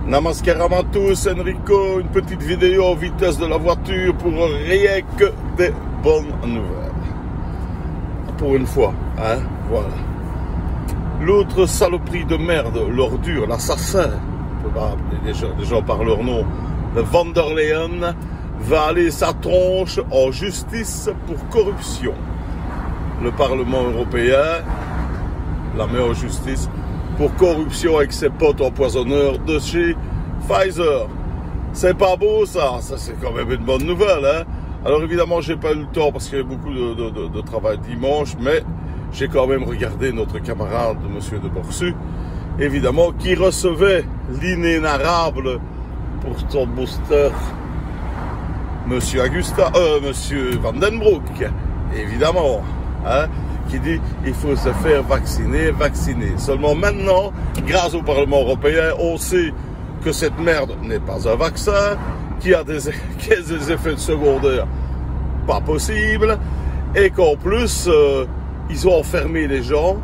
Namaskaram à tous, Enrico, une petite vidéo vitesse de la voiture pour rien que des bonnes nouvelles. Pour une fois, hein, voilà. L'autre saloperie de merde, l'ordure, l'assassin, on peut pas appeler les gens par leur nom, le Van der Leyen, va aller sa tronche en justice pour corruption. Le Parlement européen la met en justice pour corruption avec ses potes empoisonneurs de chez Pfizer. C'est pas beau ça c'est quand même une bonne nouvelle, hein. Alors évidemment j'ai pas eu le temps parce qu'il y avait beaucoup de travail dimanche, mais j'ai quand même regardé notre camarade monsieur de Borsu, évidemment, qui recevait l'inénarrable pour son booster monsieur Van den Broek, évidemment, hein, qui dit il faut se faire vacciner. Seulement maintenant, grâce au Parlement européen, on sait que cette merde n'est pas un vaccin, qui a des effets secondaires pas possibles, et qu'en plus, ils ont enfermé les gens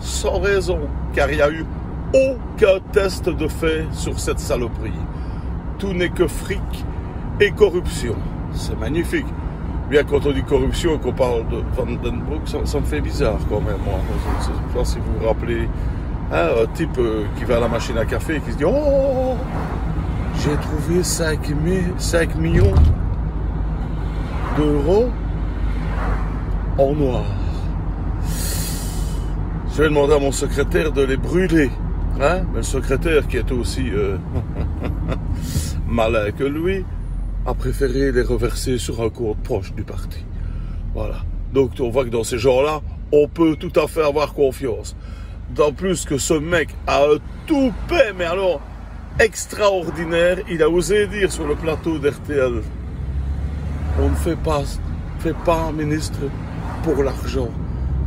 sans raison, car il n'y a eu aucun test de fait sur cette saloperie. Tout n'est que fric et corruption. C'est magnifique. Bien, quand on dit corruption et qu'on parle de Van den Broek, ça me fait bizarre quand même. Moi. Je ne sais pas si vous vous rappelez, hein, un type qui va à la machine à café et qui se dit « Oh, j'ai trouvé 5 millions d'euros en noir. Je vais demander à mon secrétaire de les brûler. » Hein? Mais le secrétaire, qui est aussi malin que lui, a préféré les reverser sur un compte proche du parti. Voilà. Donc on voit que dans ces gens-là, on peut tout à fait avoir confiance. D'autant plus que ce mec a un toupet, mais alors extraordinaire. Il a osé dire sur le plateau d'RTL, on ne fait pas un ministre pour l'argent.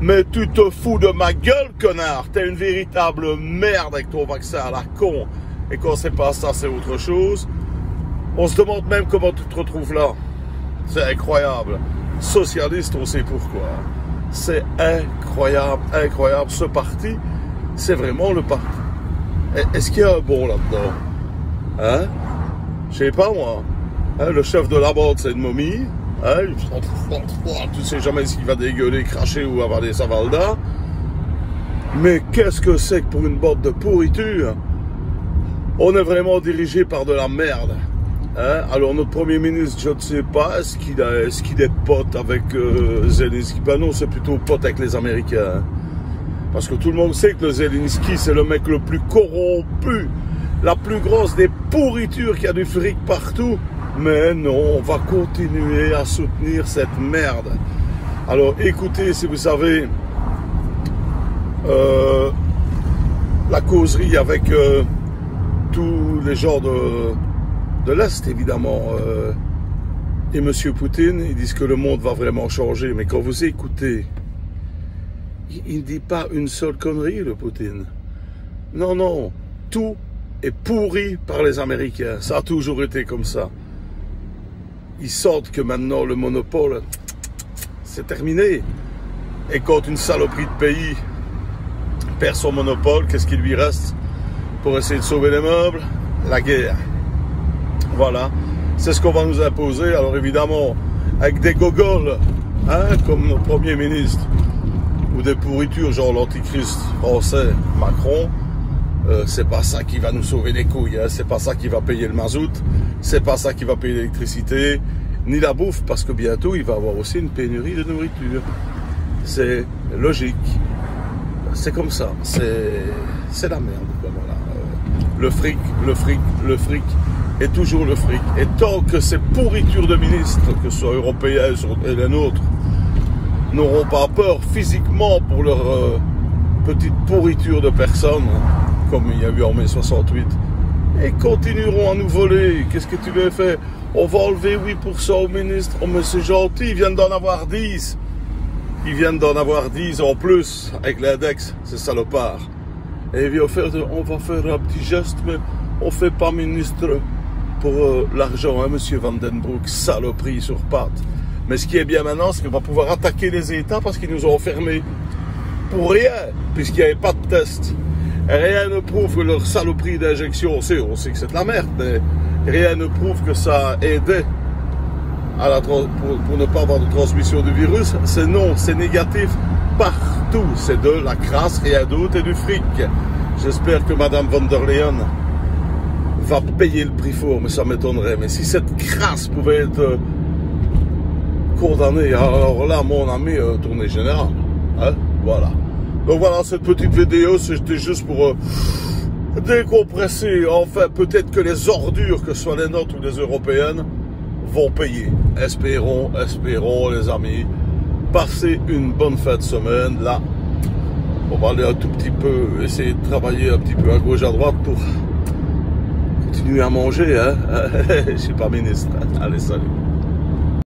Mais tu te fous de ma gueule, connard. T'es une véritable merde avec ton vaccin à la con. Et quand c'est pas ça, c'est autre chose. On se demande même comment tu te retrouves là. C'est incroyable. Socialiste, on sait pourquoi. C'est incroyable. Ce parti, c'est vraiment le parti. Est-ce qu'il y a un bon là-dedans? Hein? Je sais pas, moi. Hein, le chef de la bande, c'est une momie. Hein? Tu sais jamais s'il va dégueuler, cracher ou avaler sa valda. Mais qu'est-ce que c'est que pour une bande de pourriture? On est vraiment dirigé par de la merde. Hein? Alors notre Premier ministre, je ne sais pas, est-ce qu'il est pote avec Zelensky? Ben non, c'est plutôt pote avec les Américains. Hein? Parce que tout le monde sait que le Zelensky, c'est le mec le plus corrompu, la plus grosse des pourritures, qui a du fric partout. Mais non, on va continuer à soutenir cette merde. Alors écoutez, si vous savez, la causerie avec tous les gens de l'Est, évidemment, et M. Poutine, ils disent que le monde va vraiment changer. Mais quand vous écoutez, il ne dit pas une seule connerie, le Poutine. Non, non, tout est pourri par les Américains. Ça a toujours été comme ça. Ils sentent que maintenant, le monopole, c'est terminé. Et quand une saloperie de pays perd son monopole, qu'est-ce qui lui reste pour essayer de sauver les meubles? La guerre. Voilà, c'est ce qu'on va nous imposer. Alors évidemment, avec des gogoles, hein, comme notre Premier ministre, ou des pourritures, genre l'antichrist français, Macron, c'est pas ça qui va nous sauver les couilles, hein. C'est pas ça qui va payer le mazout, c'est pas ça qui va payer l'électricité, ni la bouffe, parce que bientôt il va y avoir aussi une pénurie de nourriture. C'est logique, c'est comme ça, c'est la merde, quoi, voilà. Le fric, et toujours le fric. Et tant que ces pourritures de ministres, que ce soit européens et les nôtres, n'auront pas peur physiquement pour leur petite pourriture de personnes, comme il y a eu en mai 68, et continueront à nous voler. Qu'est-ce que tu veux faire? On va enlever 8% aux ministres. Oh mais c'est gentil, ils viennent d'en avoir 10. Ils viennent d'en avoir 10 en plus avec l'index, ces salopards. Et on va faire un petit geste, mais on ne fait pas ministre pour l'argent, hein, monsieur Van den Broek, saloperie sur pattes. Mais ce qui est bien maintenant, c'est qu'on va pouvoir attaquer les États parce qu'ils nous ont enfermés pour rien, puisqu'il n'y avait pas de test. Rien ne prouve que leur saloperie d'injection, on sait que c'est de la merde, mais rien ne prouve que ça a aidé à pour ne pas avoir de transmission du virus. C'est non, c'est négatif partout. C'est de la crasse, rien d'autre, et du fric. J'espère que Madame von der Leyen va payer le prix fort, mais ça m'étonnerait. Mais si cette crasse pouvait être condamnée, alors là, mon ami, tournée générale. Hein? Voilà. Donc voilà, cette petite vidéo, c'était juste pour décompresser. Enfin, peut-être que les ordures, que ce soit les nôtres ou les européennes, vont payer. Espérons, les amis. Passez une bonne fin de semaine. Là, on va aller un tout petit peu, essayer de travailler un petit peu à gauche, à droite pour continuer à manger. Hein? Je suis pas ministre. Allez, salut.